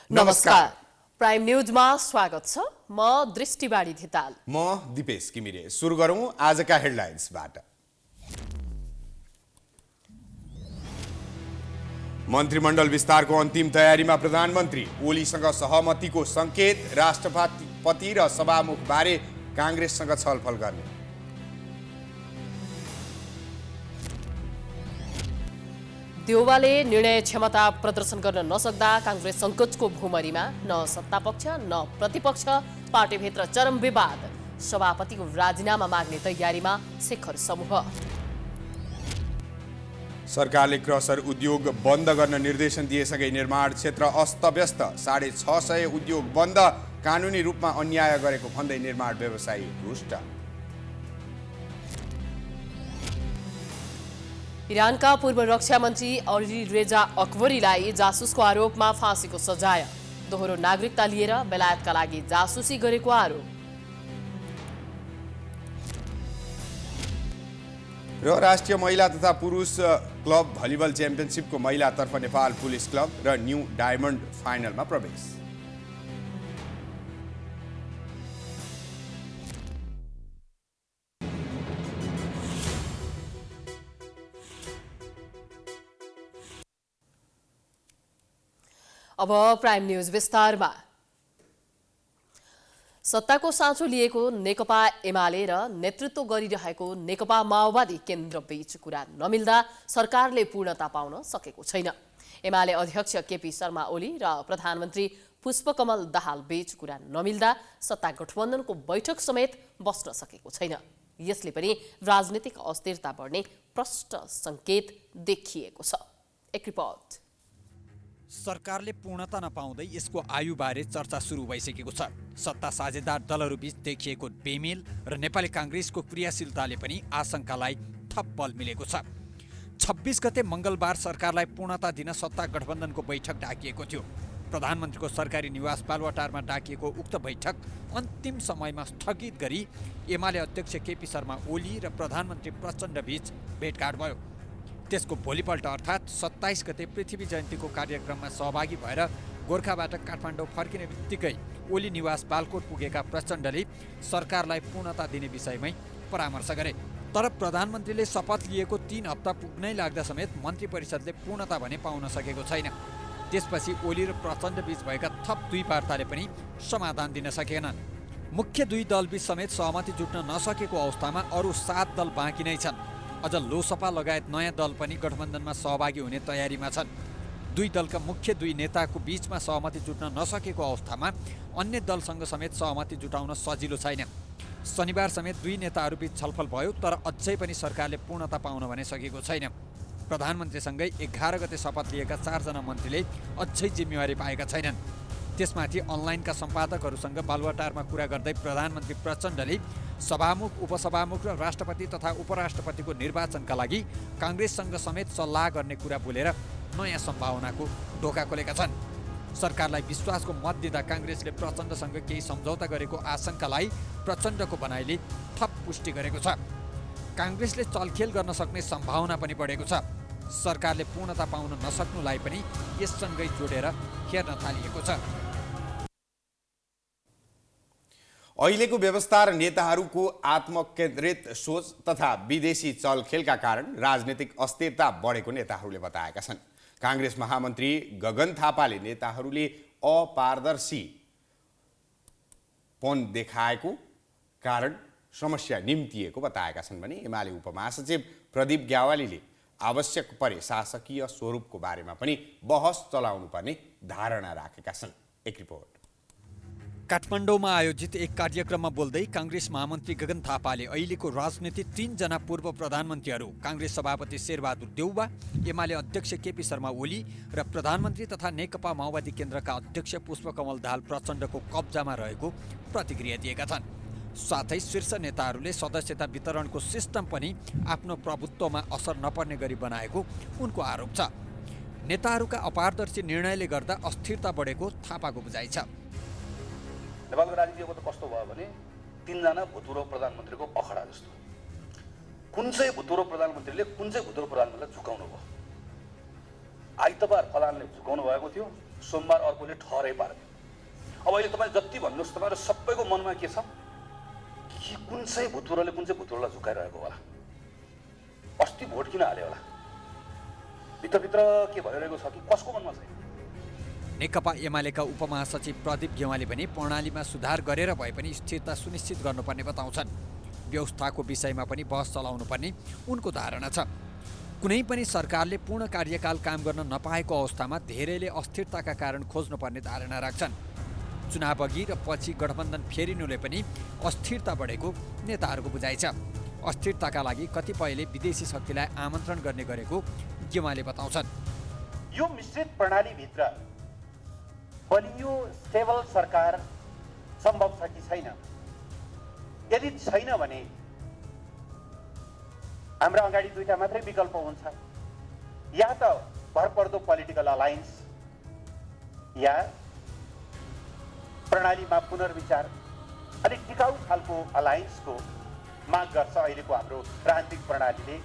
नमस्कार। प्राइम न्यूजमा स्वागत छ। म दृष्टिबाडी धिताल। म दिपेश किमिरे। सुरु गरौँ आजका हेडलाइन्सबाट। मन्त्रीमण्डल विस्तारको अन्तिम तयारीमा प्रधानमन्त्री। ओलीसँग सहमतिको संकेत। राष्ट्रपति र सभामुखबारे काङ्ग्रेससँग छलफल गर्ने। देउवाले निर्णय क्षमता प्रदर्शन गर्न नसक्दा काङ्ग्रेस सङ्कटको भूमरीमा। न सत्तापक्ष न प्रतिपक्ष, पार्टीभित्र चरम विवाद। सभापतिको राजीनामा माग्ने तयारीमा शेखर समूह। सरकारले क्रसर उद्योग बन्द गर्न निर्देशन दिएसँगै निर्माण क्षेत्र अस्तव्यस्त। 650 उद्योग बन्द। कानुनी रूपमा अन्याय गरेको भन्दै निर्माण व्यवसायी रुष्ट। इरानका पूर्व रक्षा मन्त्री अली रेजा अकबरीलाई जासुसको आरोपमा फाँसीको सजाय। दोहोरो नागरिकता लिएर बेलायतका लागि जासुसी गरेको आरोप। र राष्ट्रिय महिला तथा पुरुष क्लब भलिबल च्याम्पियनसिपको महिलातर्फ नेपाल पुलिस क्लब र न्यू डायमन्ड फाइनलमा प्रवेश। अब प्राइम न्यूज विस्तारमा। सत्ताको साँचो लिएको नेकपा एमाले र नेतृत्व गरिरहेको नेकपा माओवादी केन्द्रबीच कुरा नमिल्दा सरकारले पूर्णता पाउन सकेको छैन। एमाले अध्यक्ष केपी शर्मा ओली र प्रधानमन्त्री पुष्पकमल दाहाल बीच कुरा नमिल्दा सत्ता गठबन्धनको बैठक समेत बस्न सकेको छैन। यसले पनि राजनीतिक अस्थिरता बढ्ने प्रष्ट सङ्केत देखिएको छ। एक रिपोर्ट। सरकारले पूर्णता नपाउँदै यसको आयुबारे चर्चा सुरु भइसकेको छ। सत्ता साझेदार दलहरूबीच देखिएको बेमेल र नेपाली काङ्ग्रेसको क्रियाशीलताले पनि आशंकालाई थप बल मिलेको छ। 26 गते मङ्गलबार सरकारलाई पूर्णता दिन सत्ता गठबन्धनको बैठक डाकिएको थियो। प्रधानमन्त्रीको सरकारी निवास बालुवाटारमा डाकिएको उक्त बैठक अन्तिम समयमा स्थगित गरी एमाले अध्यक्ष केपी शर्मा ओली र प्रधानमन्त्री प्रचण्डबीच भेटघाट भयो। त्यसको भोलिपल्ट अर्थात् 27 गते पृथ्वी जयन्तीको कार्यक्रममा सहभागी भएर गोर्खाबाट काठमाडौँ फर्किने बित्तिकै ओली निवास बालकोट पुगेका प्रचण्डले सरकारलाई पूर्णता दिने विषयमै परामर्श गरे। तर प्रधानमन्त्रीले शपथ लिएको 3 हप्ता पुग्नै लाग्दा समेत मन्त्री परिषदले पूर्णता भने पाउन सकेको छैन। त्यसपछि ओली र प्रचण्डबीच भएका थप 2 वार्ताले पनि समाधान दिन सकेनन्। मुख्य 2 दलबीच समेत सहमति जुट्न नसकेको अवस्थामा अरू 7 दल बाँकी नै छन्। अझ लोसपा लगायत नयाँ दल पनि गठबन्धनमा सहभागी हुने तयारीमा छन्। 2 दलका मुख्य 2 नेताको बीचमा सहमति जुट्न नसकेको अवस्थामा अन्य दलसँग समेत सहमति जुटाउन सजिलो छैन। शनिबार समेत 2 नेताहरूबीच छलफल भयो, तर अझै पनि सरकारले पूर्णता पाउन भने सकेको छैन। प्रधानमन्त्रीसँगै 11 गते शपथ लिएका 4 जना मन्त्रीले अझै जिम्मेवारी पाएका छैनन्। त्यसमाथि अनलाइनका सम्पादकहरूसँग बालुवाटारमा कुरा गर्दै प्रधानमन्त्री प्रचण्डले सभामुख, उपसभामुख र राष्ट्रपति तथा उपराष्ट्रपतिको निर्वाचनका लागि काङ्ग्रेससँग समेत सल्लाह गर्ने कुरा बोलेर नयाँ सम्भावनाको ढोका खोलेका छन्। सरकारलाई विश्वासको मत दिँदा काङ्ग्रेसले प्रचण्डसँग केही सम्झौता गरेको आशंकालाई प्रचण्डको भनाइले थप पुष्टि गरेको छ। काङ्ग्रेसले चलखेल गर्न सक्ने सम्भावना पनि बढेको छ। सरकारले पूर्णता पाउन नसक्नुलाई पनि यससँगै जोडेर हेर्न थालिएको छ। अहिलेको व्यवस्था र नेताहरूको आत्मकेन्द्रित सोच तथा विदेशी चलखेलका कारण राजनीतिक अस्थिरता बढेको नेताहरूले बताएका छन्। काङ्ग्रेस महामन्त्री गगन थापाले नेताहरूले अपारदर्शीपन देखाएको कारण समस्या निम्तिएको बताएका छन् भने एमाले उपमहासचिव प्रदीप ग्यावालीले आवश्यक परे शासकीय स्वरूपको बारेमा पनि बहस चलाउनुपर्ने धारणा राखेका छन्। एक रिपोर्ट। काठमाडौँमा आयोजित एक कार्यक्रममा बोल्दै काङ्ग्रेस महामन्त्री गगन थापाले अहिलेको राजनीति 3 जना पूर्व प्रधानमन्त्रीहरू काङ्ग्रेस सभापति शेरबहादुर देउवा, एमाले अध्यक्ष केपी शर्मा ओली र प्रधानमन्त्री तथा नेकपा माओवादी केन्द्रका अध्यक्ष पुष्पकमल दाहाल प्रचण्डको कब्जामा रहेको प्रतिक्रिया दिएका छन्। साथै शीर्ष नेताहरूले सदस्यता वितरणको सिस्टम पनि आफ्नो प्रभुत्वमा असर नपर्ने गरी बनाएको उनको आरोप छ। नेताहरूका अपारदर्शी निर्णयले गर्दा अस्थिरता बढेको थापाको बुझाइ छ। नेपालको राजनीति अब त कस्तो भयो भने 3 जना भूतपूर्व प्रधानमन्त्रीको अखडा जस्तो। कुन चाहिँ भूतपूर्व प्रधानमन्त्रीले कुन चाहिँ भूतपूर्व प्रधानमन्त्रीलाई झुकाउनु भयो। आइतबार फलानले झुकाउनु भएको थियो, सोमबार अर्कोले ठहरै पार्दैन। अब अहिले तपाईँ जति भन्नुहोस्, तपाईँहरू सबैको मनमा के छ कि कुन चाहिँ भूतपूर्वलाई झुकाइरहेको होला, अस्ति भोट किन हाल्यो होला, भित्रभित्र के भइरहेको छ कि कसको मनमा छैन। नेकपा एमालेका उपमहासचिव प्रदीप गेवालीले भने प्रणालीमा सुधार गरेर भए पनि स्थिरता सुनिश्चित गर्नुपर्ने बताउँछन्। व्यवस्थाको विषयमा पनि बहस चलाउनुपर्ने उनको धारणा छ। कुनै पनि सरकारले पूर्ण कार्यकाल काम गर्न नपाएको अवस्थामा धेरैले अस्थिरताका कारण खोज्नुपर्ने धारणा राख्छन्। चुनाव अघि र पछि गठबन्धन फेरिनुले पनि अस्थिरता बढेको नेताहरूको बुझाइ छ। अस्थिरताका लागि कतिपयले विदेशी शक्तिलाई आमन्त्रण गर्ने गरेको गेवालीले बताउँछन्। यो मिश्रित प्रणालीभित्र बलियो स्टेबल सरकार सम्भव छ कि छैन? यदि छैन भने हाम्रो अगाडि दुईटा मात्रै विकल्प हुन्छ, या त भरपर्दो पोलिटिकल अलायन्स या प्रणालीमा पुनर्विचार अनि टिकाउ खालको अलायन्सको माग गर्छ अहिलेको हाम्रो राजनीतिक प्रणालीले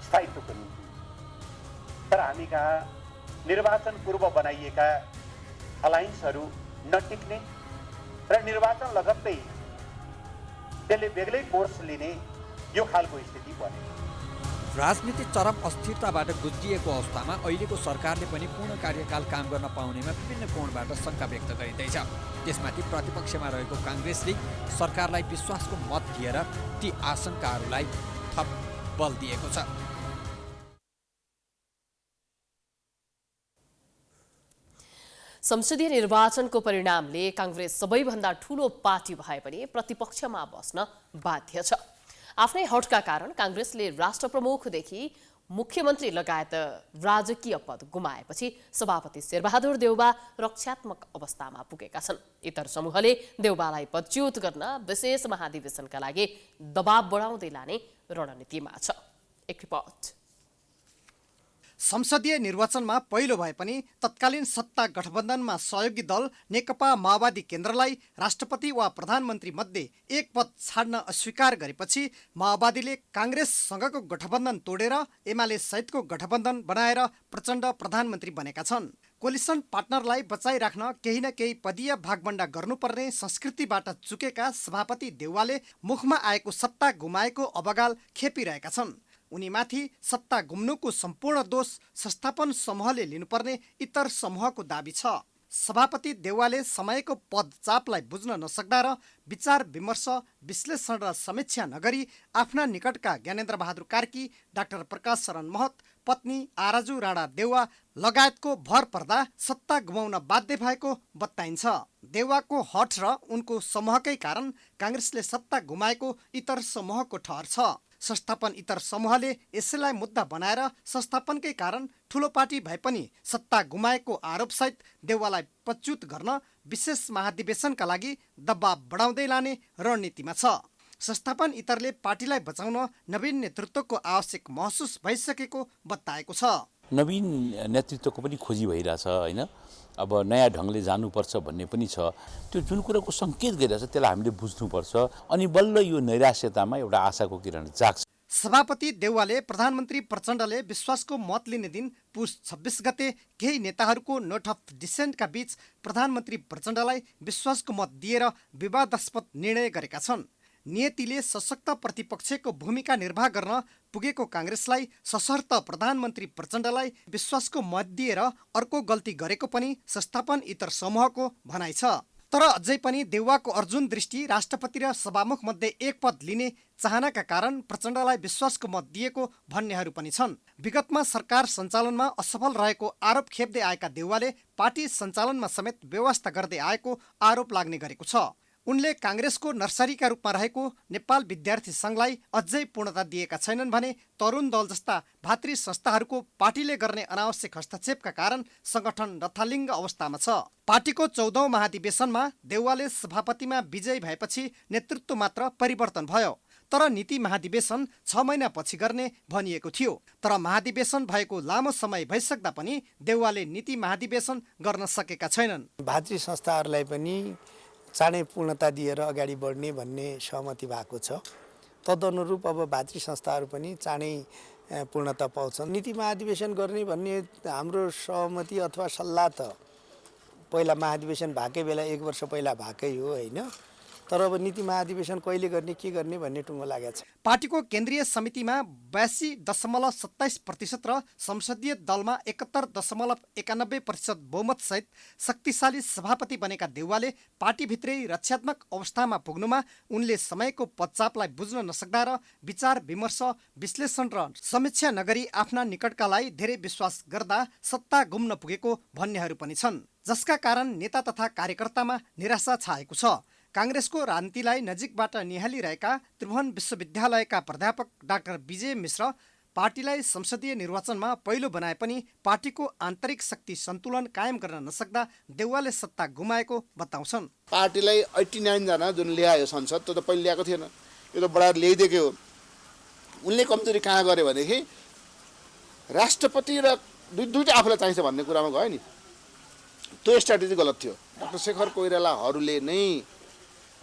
स्थायित्वको निम्ति। तर हामी कहाँ निर्वाचन पूर्व बनाइएका अलायन्सहरू नटिक्ने र निर्वाचन लगत्तै त्यसले बेग्लै कोर्स लिने यो खालको स्थिति बने। राजनीति चरम अस्थिरताबाट गुज्रिएको अवस्थामा अहिलेको सरकारले पनि पूर्ण कार्यकाल काम गर्न पाउनेमा विभिन्न कोणबाट शङ्का व्यक्त गरिँदैछ। त्यसमाथि प्रतिपक्षमा रहेको काङ्ग्रेसले सरकारलाई विश्वासको मत दिएर ती आशंकाहरूलाई थप बल दिएको छ। संसदीय निर्वाचनको परिणामले काङ्ग्रेस सबैभन्दा ठूलो पार्टी भए पनि प्रतिपक्षमा बस्न बाध्य छ। आफ्नै हटका कारण काङ्ग्रेसले राष्ट्र प्रमुखदेखि मुख्यमन्त्री लगायत राजकीय पद गुमाएपछि सभापति शेरबहादुर देउबा रक्षात्मक अवस्थामा पुगेका छन्। इतर समूहले देउबालाई पदच्युत गर्न विशेष महाधिवेशनका लागि दबाब बढाउँदै लाने रणनीतिमा छ। एक रिपोर्ट। संसदीय निर्वाचनमा पहिलो भए पनि तत्कालीन सत्ता गठबन्धनमा सहयोगी दल नेकपा माओवादी केन्द्रलाई राष्ट्रपति वा प्रधानमन्त्री मध्ये एक पद छाड्न अस्वीकार गरेपछि माओवादीले काङ्ग्रेससँगको गठबन्धन तोडेर एमाले सहितको गठबन्धन बनाएर प्रचण्ड प्रधानमन्त्री बनेका छन्। कोलिसन पार्टनरलाई बचाइराख्न केही न केही पदीय भागबण्डा गर्नुपर्ने संस्कृतिबाट चुकेका सभापति देउवाले मुखमा आएको सत्ता गुमाएको अबगाल खेपिरहेका छन्। उनीमाथि सत्ता गुम्नुको सम्पूर्ण दोष संस्थापन समूहले लिनुपर्ने इतर समूहको दाबी छ। सभापति देउवाले समयको पदचापलाई बुझ्न नसक्दा र विचार विमर्श विश्लेषण र समीक्षा नगरी आफ्ना निकटका ज्ञानेन्द्र बहादुर कार्की, डाक्टर प्रकाश शरण महत, पत्नी आराजु राणा देउवा लगायतको भर पर्दा सत्ता गुमाउन बाध्य भएको बताइन्छ। देउवाको हठ र उनको समूहकै कारण काङ्ग्रेसले सत्ता गुमाएको इतर समूहको ठहर छ। संस्थापन इतर समूहले यसैलाई मुद्दा बनाएर संस्थापनकै कारण ठूलो पार्टी भए पनि सत्ता गुमाएको आरोपसहित देउवालाई पदच्युत गर्न विशेष महाधिवेशनका लागि दबाब बढाउँदै लाने रणनीतिमा छ। संस्थापन इतरले पार्टीलाई बचाउन नवीन नेतृत्वको आवश्यक महसुस भइसकेको बताएको छ। नवीन नेतृत्वको पनि खोजी भइरहेछ होइन। अब नयाँ ढङ्गले जानुपर्छ भन्ने पनि छ। त्यो जुन कुराको सङ्केत गरिरहेछ त्यसलाई हामीले बुझ्नुपर्छ अनि बल्ल यो नैराश्यतामा एउटा आशाको किरण जाग्छ। सभापति देउवाले प्रधानमन्त्री प्रचण्डले विश्वासको मत लिने दिन पुस 26 गते केही नेताहरूको नोट अफ डिसेन्टका बीच प्रधानमन्त्री प्रचण्डलाई विश्वासको मत दिएर विवादास्पद निर्णय गरेका छन्। नियतिले सशक्त प्रतिपक्षको भूमिका निर्वाह गर्न पुगेको काङ्ग्रेसलाई सशर्त प्रधानमन्त्री प्रचण्डलाई विश्वासको मत दिएर अर्को गल्ती गरेको पनि संस्थापन इतर समूहको भनाइ छ। तर अझै पनि देउवाको अर्जुन दृष्टि राष्ट्रपति र सभामुख मध्ये एक पद लिने चाहनाका कारण प्रचण्डलाई विश्वासको मत दिएको भन्नेहरू पनि छन्। विगतमा सरकार सञ्चालनमा असफल रहेको आरोप खेप्दै आएका देउवाले पार्टी सञ्चालनमा समेत व्यवस्था गर्दै आएको आरोप लाग्ने गरेको छ। उनले काङ्ग्रेसको नर्सरीका रूपमा रहेको नेपाल विद्यार्थी सङ्घलाई अझै पूर्णता दिएका छैनन् भने तरुण दल जस्ता भातृ संस्थाहरूको पार्टीले गर्ने अनावश्यक हस्तक्षेपका कारण सङ्गठन रथालिङ्ग अवस्थामा छ। पार्टीको 14औं महाधिवेशनमा देउवाले सभापतिमा विजयी भएपछि नेतृत्व मात्र परिवर्तन भयो। तर नीति महाधिवेशन 6 महिनापछि गर्ने भनिएको थियो। तर महाधिवेशन भएको लामो समय भइसक्दा पनि देउवाले नीति महाधिवेशन गर्न सकेका छैनन्। भातृ संस्थाहरूलाई पनि चाँडै पूर्णता दिएर अगाडि बढ्ने भन्ने सहमति भएको छ। तदनुरूप अब भातृ संस्थाहरू पनि चाँडै पूर्णता पाउँछन्। नीति महाधिवेशन गर्ने भन्ने हाम्रो सहमति अथवा सल्लाह त पहिला महाधिवेशन भएकै बेला 1 वर्ष पहिला भएकै हो होइन, तर अब नीति महाधिवेशन कहिले गर्ने के गर्ने भन्ने टुङ्गो लागेको छ। पार्टीको केन्द्रीय समितिमा 82.27% र संसदीय दलमा 71.91% बहुमतसहित शक्तिशाली सभापति बनेका देउवाले पार्टीभित्रै रक्षात्मक अवस्थामा पुग्नुमा उनले समयको पच्चापलाई बुझ्न नसक्दा र विचार विमर्श विश्लेषण र समीक्षा नगरी आफ्ना निकटकालाई धेरै विश्वास गर्दा सत्ता गुम्न पुगेको भन्नेहरू पनि छन्, जसका कारण नेता तथा कार्यकर्तामा निराशा छाएको छ। काङ्ग्रेसको राजनीतिलाई नजिकबाट निहालिरहेका त्रिभुवन विश्वविद्यालयका प्राध्यापक डाक्टर विजय मिश्र पार्टीलाई संसदीय निर्वाचनमा पहिलो बनाए पनि पार्टीको आन्तरिक शक्ति सन्तुलन कायम गर्न नसक्दा देउवाले सत्ता गुमाएको बताउँछन्। पार्टीलाई 89 जना जुन ल्यायो संसद, त्यो त पहिले ल्याएको थिएन, यो त बढाएर ल्याइदिएकै हो। उनले कमजोरी कहाँ गरे भनेदेखि राष्ट्रपति र दुईटै आफूलाई चाहिन्छ भन्ने कुरामा गयो नि, त्यो स्ट्राटेजी गलत थियो। डाक्टर शेखर कोइरालाहरूले नै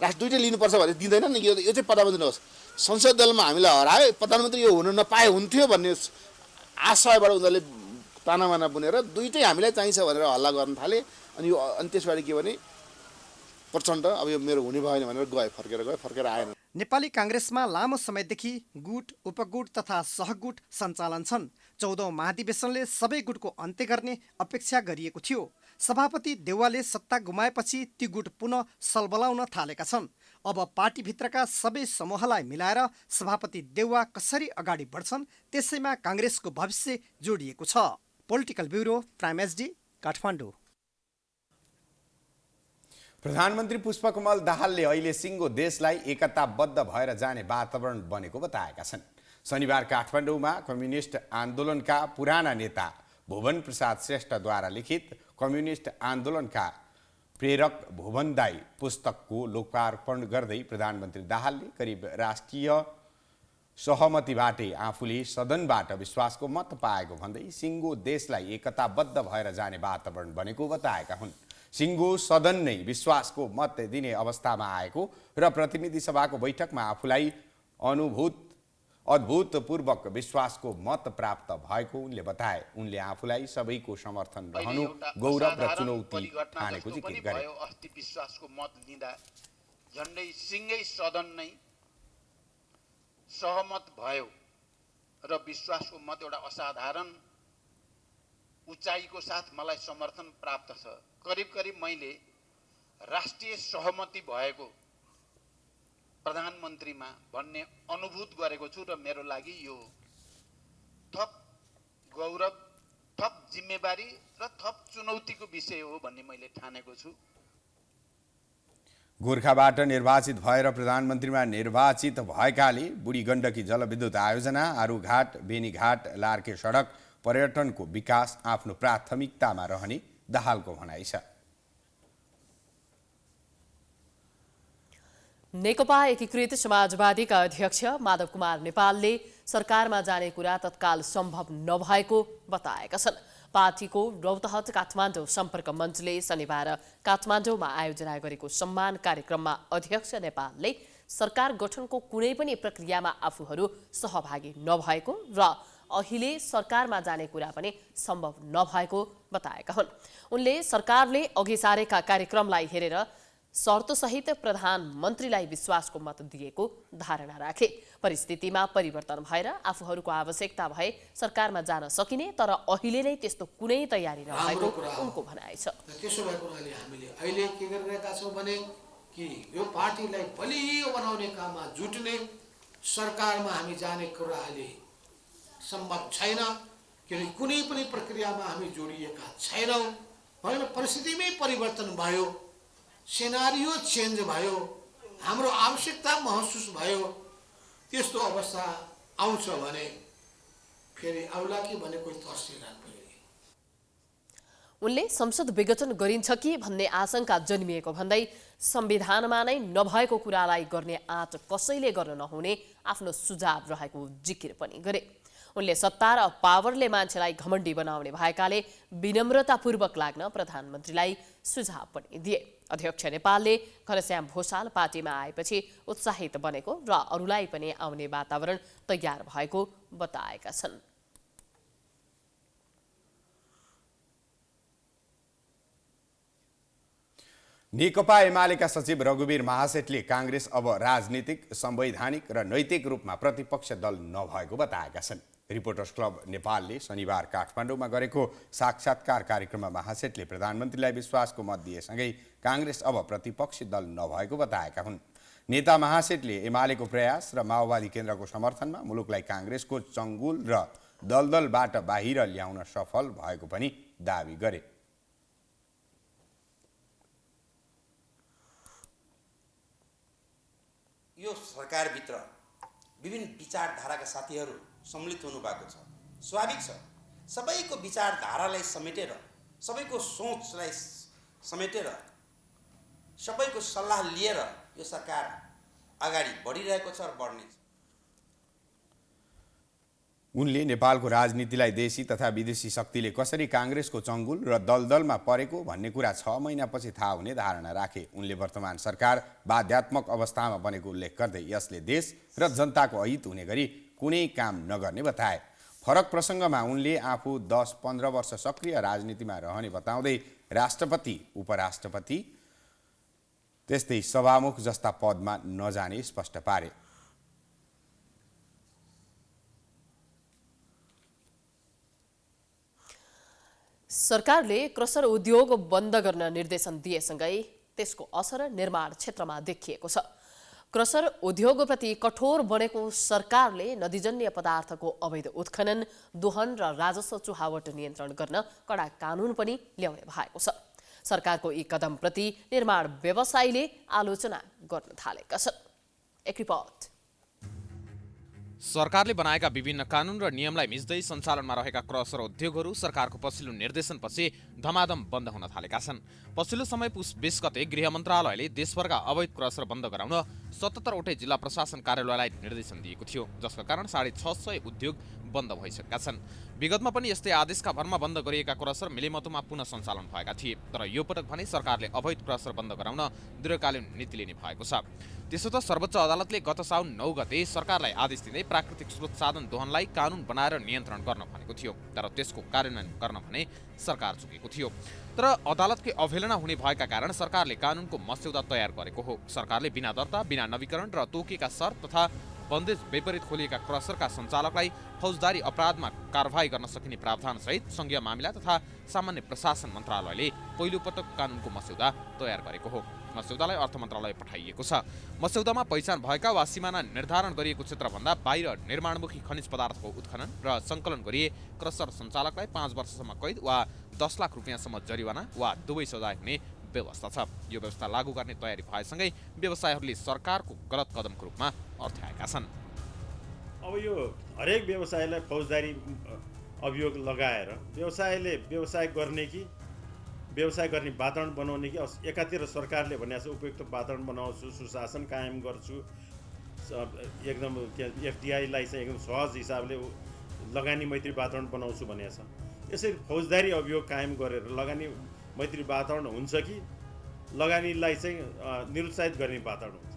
दुईटै लिनुपर्छ भने दिँदैन नि, यो चाहिँ प्रधानमन्त्री होस्। संसद दलमा हामीलाई हरायो, प्रधानमन्त्री यो हुन नपाए हुन्थ्यो भन्ने आशयबाट उनीहरूले तानामाना बुनेर दुईटै हामीलाई चाहिन्छ भनेर हल्ला गर्न थाले। अनि त्यसबाट के भने प्रचण्ड अब यो मेरो हुने भएन भनेर फर्केर आएन। नेपाली काङ्ग्रेसमा लामो समयदेखि गुट, उपगुट तथा सहगुट सञ्चालन छन्। 14औं महाधिवेशनले सबै गुटको अन्त्य गर्ने अपेक्षा गरिएको थियो। सभापति देउवाले सत्ता गुमाएपछि ती गुट पुनः सलबलाउन थालेका छन्। अब पार्टीभित्रका सबै समूहलाई मिलाएर सभापति देउवा कसरी अगाडि बढ्छन् त्यसैमा काङ्ग्रेसको भविष्य जोडिएको छ। Political bureau, prime SD, Kathmandu. प्रधानमन्त्री पुष्पकमल दाहालले अहिले सिङ्गो देशलाई एकताबद्ध भएर जाने वातावरण बनेको बताएका छन्। शनिबार काठमाडौँमा कम्युनिस्ट आन्दोलनका पुराना नेता भुवन प्रसाद श्रेष्ठद्वारा लिखित कम्युनिस्ट आन्दोलनका प्रेरक भुवनदाई पुस्तकको लोकार्पण गर्दै प्रधानमन्त्री दाहालले करिब राष्ट्रिय सहमतिबाटै आफूले सदनबाट विश्वासको मत पाएको भन्दै सिङ्गो देशलाई एकताबद्ध भएर जाने वातावरण बनेको बताएका हुन्। सिङ्गो सदन नै विश्वासको मत दिने अवस्थामा आएको र प्रतिनिधि सभाको बैठकमा आफूलाई अद्भुतपूर्वक विश्वासको मत प्राप्त भएको उनले बताए। उनले आफूलाई सबैको समर्थन रहनु गौरव र चुनौती ठानेको जिकिर गरे। अस्ति विश्वासको मत लिँदा झन्डै सिङ्गै सदन नै सहमत भयो र विश्वासको मत एउटा असाधारण उचाइको साथ मलाई समर्थन प्राप्त छ। करिब मैले राष्ट्रिय सहमति भएको प्रधानमन्त्रीमा भन्ने अनुभूत गरेको छु र मेरो लागि यो थप गौरव, थप जिम्मेवारी र थप चुनौतीको विषय हो भन्ने मैले ठानेको छु। गोर्खाबाट निर्वाचित भएर प्रधानमन्त्रीमा निर्वाचित भएकाले बुढी गण्डकी जलविद्युत आयोजना, आरूघाट, बेनीघाट, लार्के सडक, पर्यटनको विकास आफ्नो प्राथमिकतामा रहने दाहालको भनाइ छ। नेकपा एकीकृत समाजवादीका अध्यक्ष माधव कुमार नेपालले सरकारमा जाने कुरा तत्काल सम्भव नभएको बताएका छन्। पार्टीको रौतहट काठमाडौँ सम्पर्क मञ्चले शनिबार काठमाडौँमा आयोजना गरेको सम्मान कार्यक्रममा अध्यक्ष नेपालले सरकार गठनको कुनै पनि प्रक्रियामा आफूहरू सहभागी नभएको र अहिले सरकारमा जाने कुरा पनि सम्भव नभएको बताएका हुन्। उनले सरकारले अघि सारेका कार्यक्रमलाई हेरेर शर्तसहित प्रधानमन्त्रीलाई विश्वासको मत दिएको धारणा राखे। परिस्थितिमा परिवर्तन भएर आफूहरूको आवश्यकता भए सरकारमा जान सकिने, तर अहिले नै त्यस्तो कुनै तयारी नभएको उनको भनाइ छ। त्यसो भएको हुनाले हामीले अहिले के गरिरहेका छौँ भने कि यो पार्टीलाई बलियो बनाउने काममा जुट्ने, सरकारमा हामी जाने कुरा अहिले सम्भव छैन, किनकि कुनै पनि प्रक्रियामा हामी जोडिएका छैनौँ। होइन, परिस्थितिमै परिवर्तन भयो, सिनारियो चेन्ज भयो, हाम्रो आवश्यकता महसुस भयो। त्यस्तो अवस्था आउँछ भने फेरि आउला कि भने कोही तर्सिरहनु पर्यो। उनले संसद विघटन गरिन्छ कि भन्ने आशंका जन्मिएको भन्दै संविधानमा नै नभएको कुरालाई गर्ने आँट कसैले गर्न नहुने आफ्नो सुझाव रहेको जिकिर पनि गरे। उनले सत्ता र पावरले मान्छेलाई घमण्डी बनाउने भएकाले विनम्रतापूर्वक लाग्न प्रधानमन्त्रीलाई सुझाव पनि दिए। अध्यक्ष नेपालले घनश्याम भूषाल पार्टीमा आएपछि उत्साहित बनेको र अरूलाई पनि आउने वातावरण तयार भएको बताएका छन्। नेकपा एमालेका सचिव रघुवीर महासेठले काङ्ग्रेस अब राजनीतिक, संवैधानिक र नैतिक रूपमा प्रतिपक्ष दल नभएको बताएका छन्। रिपोर्टर्स क्लब नेपालले शनिबार काठमाडौँमा गरेको साक्षात्कार कार्यक्रममा महासेठले प्रधानमन्त्रीलाई विश्वासको मत दिएसँगै काङ्ग्रेस अब प्रतिपक्षी दल नभएको बताएका हुन्। नेता महासेठले एमालेको प्रयास र माओवादी केन्द्रको समर्थनमा मुलुकलाई काङ्ग्रेसको चङ्गुल र दलदलबाट बाहिर ल्याउन सफल भएको पनि दावी गरे। यो सरकारभित्र विभिन्न विचारधाराका साथीहरू सम्मिलित हुनुभएको छ। स्वाभाविक छ, सबैको विचारधारालाई समेटेर, सबैको सोचलाई समेटेर, सबैको सल्लाह लिएर यो सरकार अगाडि बढिरहेको छ र बढ्नेछ। उनले नेपालको राजनीतिलाई देशी तथा विदेशी शक्तिले कसरी काङ्ग्रेसको चङ्गुल र दलदलमा परेको भन्ने कुरा 6 महिनापछि थाहा हुने धारणा राखे। उनले वर्तमान सरकार बाध्यात्मक अवस्थामा बनेको उल्लेख गर्दै यसले देश र जनताको अहित हुने गरी कुनै काम नगर्ने बताए। फरक प्रसङ्गमा उनले आफू 10-15 वर्ष सक्रिय राजनीतिमा रहने बताउँदै राष्ट्रपति, उपराष्ट्रपति त्यस्तै सभामुख जस्ता पदमा नजाने स्पष्ट पारे। सरकारले क्रसर उद्योग बन्द गर्न निर्देशन दिएसँगै त्यसको असर निर्माण क्षेत्रमा देखिएको छ। क्रसर उद्योगप्रति कठोर बनेको सरकारले नदीजन्य पदार्थको अवैध उत्खनन, दोहन र राजस्व चुहावट नियन्त्रण गर्न कडा कानुन पनि ल्याउने भएको छ। सरकारको यी कदमप्रति निर्माण व्यवसायीले आलोचना गर्न थालेका छन्। एक रिपोर्ट। सरकारले बनाएका विभिन्न कानुन र नियमलाई मिच्दै सञ्चालनमा रहेका क्रसर उद्योगहरू सरकारको पछिल्लो निर्देशनपछि धमाधम बन्द हुन थालेका छन्। पछिल्लो समय पुस 20 गते गृह मन्त्रालयले देशभरका अवैध क्रसर बन्द गराउन 77 वटै जिल्ला प्रशासन कार्यालयलाई निर्देशन दिएको थियो, जसका कारण 650 उद्योग बन्द भइसकेका छन्। विगतमा पनि यस्तै आदेशका भरमा बन्द गरिएका क्रसर मिलेमतोमा पुनः सञ्चालन भएका थिए, तर यो पटक भने सरकारले अवैध क्रसर बन्द गराउन दीर्घकालीन नीति लिने भएको छ। त्यसो त सर्वोच्च अदालतले गत साउन 9 गते सरकारलाई आदेश दिँदै प्राकृतिक स्रोत साधन दोहनलाई कानुन बनाएर नियन्त्रण गर्न भनेको थियो, तर त्यसको कार्यान्वयन गर्न भने सरकार चुकेको थियो। तर अदालतकै अवहेलना हुने भएका कारण सरकारले कानुनको मस्यौदा तयार गरेको हो। सरकारले बिना दर्ता, बिना नवीकरण र तोकिएका शर्त तथा बन्देज विपरीत खोलिएका क्रसरका सञ्चालकलाई फौजदारी अपराधमा कारवाही गर्न सकिने प्रावधानसहित संघीय मामिला तथा सामान्य प्रशासन मन्त्रालयले पहिलो पटक कानुनको मस्यौदा तयार गरेको हो। मस्यौदालाई अर्थ मन्त्रालय पठाइएको छ। मस्यौदामा पहिचान भएका वा सिमाना निर्धारण गरिएको क्षेत्रभन्दा बाहिर निर्माणमुखी खनिज पदार्थको उत्खनन र सङ्कलन गरिए क्रसर सञ्चालकलाई 5 वर्षसम्म कैद वा 10 लाख रुपियाँसम्म जरिवाना वा दुवै सजाय हुने व्यवस्था छ। यो व्यवस्था लागू गर्ने तयारी भएसँगै व्यवसायीहरूले सरकारको गलत कदमको रूपमा अर्थ्याएका छन्। अब यो हरेक व्यवसायलाई फौजदारी अभियोग लगाएर व्यवसायले व्यवसाय गर्ने कि व्यवसाय गर्ने वातावरण बनाउने कि एकातिर सरकारले भनेको छ उपयुक्त वातावरण बनाउँछु, सुशासन कायम गर्छु, एकदम एफडिआईलाई चाहिँ एकदम सहज हिसाबले लगानी मैत्री वातावरण बनाउँछु भनेको छ। यसरी फौजदारी अभियोग कायम गरेर लगानी मैत्री वातावरण हुन्छ कि लगानीलाई चाहिँ निरुत्साहित गर्ने वातावरण हुन्छ।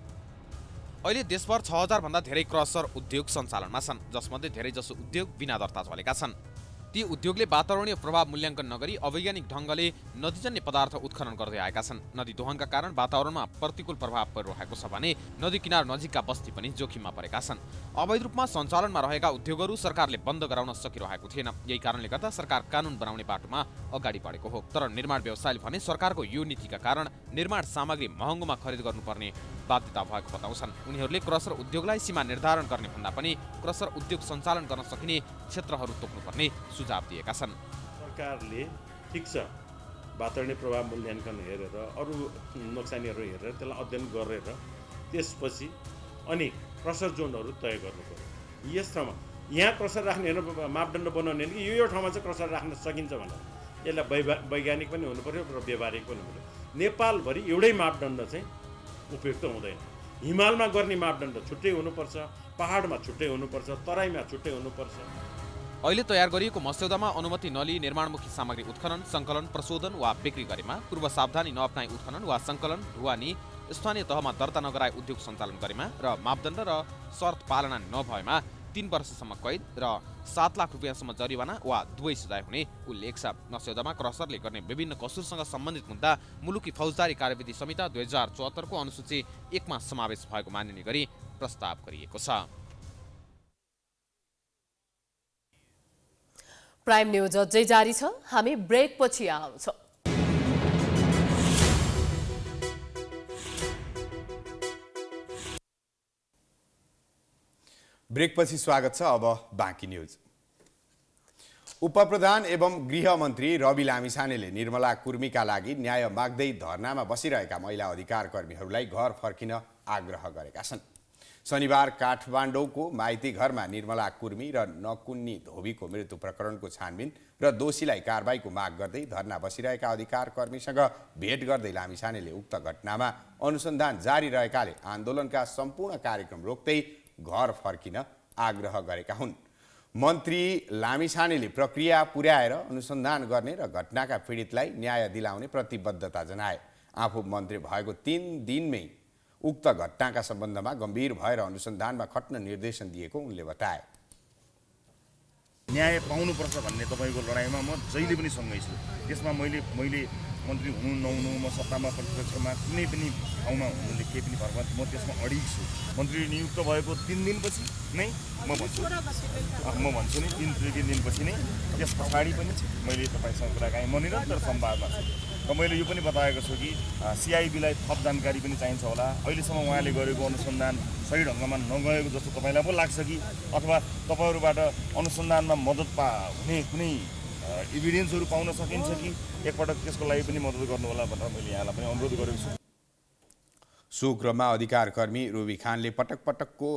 अहिले देशभर 6000 भन्दा धेरै क्रसर उद्योग सञ्चालनमा छन्, जसमध्ये धेरैजसो उद्योग बिना दर्ता चलेका छन्। ती उद्योगले वातावरणीय प्रभाव मूल्याङ्कन नगरी अवैज्ञानिक ढङ्गले नदीजन्य पदार्थ उत्खनन गर्दै आएका छन्। नदी दोहनका कारण वातावरणमा प्रतिकूल प्रभाव परिरहेको छ भने नदी किनार नजिकका बस्ती पनि जोखिममा परेका छन्। अवैध रूपमा सञ्चालनमा रहेका उद्योगहरू सरकारले बन्द गराउन सकिरहेको थिएन। यही कारणले गर्दा सरकार कानुन बनाउने बाटोमा अगाडि बढेको हो। तर निर्माण व्यवसायले भने सरकारको यो नीतिका कारण निर्माण सामग्री महँगोमा खरिद गर्नुपर्ने बाध्यता भएको बताउँछन्। उनीहरूले क्रसर उद्योगलाई सीमा निर्धारण गर्ने भन्दा पनि क्रसर उद्योग सञ्चालन गर्न सकिने क्षेत्रहरू तोक्नुपर्ने सुझाव दिएका छन्। सरकारले ठिक छ वातावरणीय प्रभाव मूल्याङ्कन हेरेर अरू नोक्सानीहरू हेरेर त्यसलाई अध्ययन गरेर त्यसपछि अनि क्रसर जोनहरू तय गर्नु पर्यो। यस ठाउँमा यहाँ क्रसर राख्ने हेर्नु मापदण्ड बनाउने कि यो ठाउँमा चाहिँ क्रसर राख्न सकिन्छ भनेर यसलाई वैज्ञानिक पनि हुनु पर्यो र व्यावहारिक पनि हुनु पर्यो। नेपालभरि एउटै मापदण्ड चाहिँ उपयुक्त हुँदैन। हिमालमा गर्ने मापदण्ड छुट्टै हुनुपर्छ, पहाडमा छुट्टै हुनुपर्छ, तराईमा छुट्टै हुनुपर्छ। अहिले तयार गरिएको मस्यौदामा अनुमति नलिई निर्माणमुखी सामग्री उत्खनन, सङ्कलन, प्रशोधन वा बिक्री गरेमा, पूर्व सावधानी नअपनाई उत्खनन वा सङ्कलन, ढुवानी, स्थानीय तहमा दर्ता नगराए उद्योग सञ्चालन गरेमा र मापदण्ड र शर्त पालना नभएमा 3 वर्षसम्म कैद र 7 लाख रुपियाँसम्म जरिवाना वा दुवै सजाय हुने उल्लेख छ। मस्यौदामा क्रसरले गर्ने विभिन्न कसुरसँग सम्बन्धित मुद्दा मुलुकी फौजदारी कार्यविधि संहिता 2074 को अनुसूची 1 मा समावेश भएको मानिने गरी प्रस्ताव गरिएको छ। प्राइम न्यूज अझै जारी छ, हामी ब्रेक पछि आउँछौँ। ब्रेकपछि स्वागत छ। अब बाँकी न्यूज। उपप्रधान एवं गृहमन्त्री रवि लामिछानेले निर्मला कुर्मीका लागि न्याय माग्दै धरनामा बसिरहेका महिला अधिकार कर्मीहरूलाई घर फर्किन आग्रह गरेका छन्। शनिबार काठमाडौँको माइती घरमा निर्मला कुर्मी र नकुन्नी धोबीको मृत्यु प्रकरणको छानबिन र दोषीलाई कारबाहीको माग गर्दै धरना बसिरहेका अधिकार कर्मीसँग भेट गर्दै लामिछानेले उक्त घटनामा अनुसन्धान जारी रहेकाले आन्दोलनका सम्पूर्ण कार्यक्रम रोक्दै घर फर्किन आग्रह गरेका हुन्। मन्त्री लामिछानेले प्रक्रिया पुर्याएर अनुसन्धान गर्ने र घटनाका पीडितलाई न्याय दिलाउने प्रतिबद्धता जनाए। आफू मन्त्री भएको 3 दिनमै उक्त घटनाका सम्बन्धमा गम्भीर भएर अनुसन्धानमा खट्न निर्देशन दिएको उनले बताए। न्याय पाउनुपर्छ भन्ने तपाईँको लडाइँमा म जहिले पनि सँगै छु। त्यसमा मैले मन्त्री हुनु नहुनु, म सत्तामा प्रतिपक्षमा कुनै पनि ठाउँमा हुनुले केही पनि फरक म त्यसमा अडिग छु। मन्त्री नियुक्त भएको 3 दिनपछि नै म भन्छु नि 3 दिनपछि नै त्यस पछाडि पनि मैले तपाईँसँग कुराकानी म निरन्तर संवादमा छु र मैले यो पनि बताएको छु कि सिआइबीलाई थप जानकारी पनि चाहिन्छ होला। अहिलेसम्म उहाँले गरेको अनुसन्धान सही ढङ्गमा नगएको जस्तो तपाईँलाई पो लाग्छ कि, अथवा तपाईँहरूबाट अनुसन्धानमा मद्दत हुने कुनै इभिडेन्सहरू पाउन सकिन्छ कि एकपटक त्यसको लागि पनि मद्दत गर्नु होला भनेर मैले यहाँलाई पनि अनुरोध गरेको छु। सुक्रममा अधिकार कर्मी रुबी खानले पटक पटकको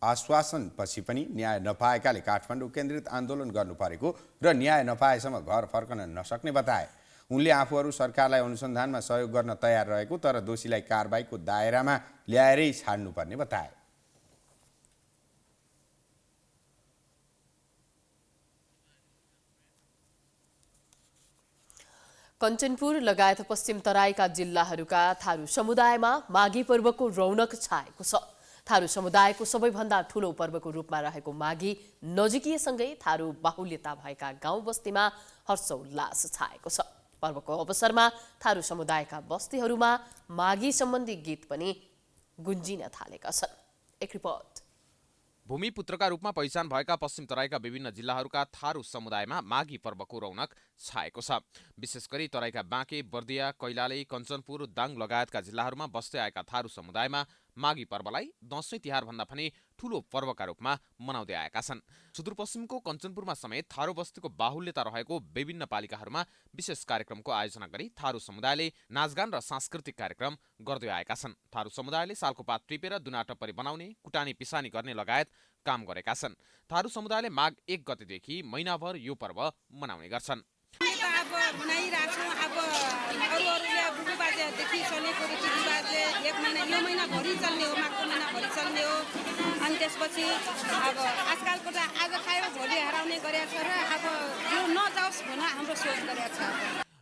आश्वासनपछि पनि न्याय नपाएकाले काठमाडौँ केन्द्रित आन्दोलन गर्नु परेको र न्याय नपाएसम्म घर फर्कन नसक्ने बताए। उनले आफूहरू सरकारलाई अनुसन्धानमा सहयोग गर्न तयार रहेको तर दोषीलाई कारबाहीको दायरामा ल्याएरै छाड्नुपर्ने बताए। कञ्चनपुर लगायत पश्चिम तराईका जिल्लाहरूका थारू समुदायमा माघी पर्वको रौनक छाएको छ। थारू समुदायको सबैभन्दा ठूलो पर्वको रूपमा रहेको माघी नजिकिएसँगै थारू बाहुल्यता भएका गाउँ बस्तीमा हर्षोल्लास छाएको छ। पर्वको अवसरमा थारू समुदायका बस्तीहरूमा माघी सम्बन्धी गीत पनि गुन्जिन थालेका छन्। एक रिपोर्ट। भूमिपुत्रका रूपमा पहिचान भएका पश्चिम तराईका विभिन्न जिल्लाहरूका थारू समुदायमा माघी पर्वको रौनक छाएको छ। विशेष गरी तराईका बाँके, बर्दिया, कैलाली, कञ्चनपुर, दाङ लगायतका जिल्लाहरूमा बस्दै आएका थारू समुदायमा माघी पर्वलाई दशैं तिहारभन्दा पनि ठूलो पर्वका रूपमा मनाउँदै आएका छन्। सुदूरपश्चिमको कञ्चनपुरमा समेत थारू बस्तीको बाहुल्यता रहेको विभिन्न पालिकाहरूमा विशेष कार्यक्रमको आयोजना गरी थारू समुदायले नाचगान र सांस्कृतिक कार्यक्रम गर्दै आएका छन्। थारू समुदायले सालको पात टिपेर दुना टप्परी बनाउने, कुटानी पिसानी गर्ने लगायत काम गरेका छन्। थारू समुदायले माघ 1 गतेदेखि महिनाभर यो पर्व मनाउने गर्छन्। बाजेदेखि चलेको रीतिरिवाजले 1 महिना यो महिनाभरि चल्ने हो, माघको महिनाभरि चल्ने हो। अनि त्यसपछि अब आजकलको त आज खायो भोलि हराउने गरेको छ र अब यो नजाओस् भनेर हाम्रो सोच गरेको छ।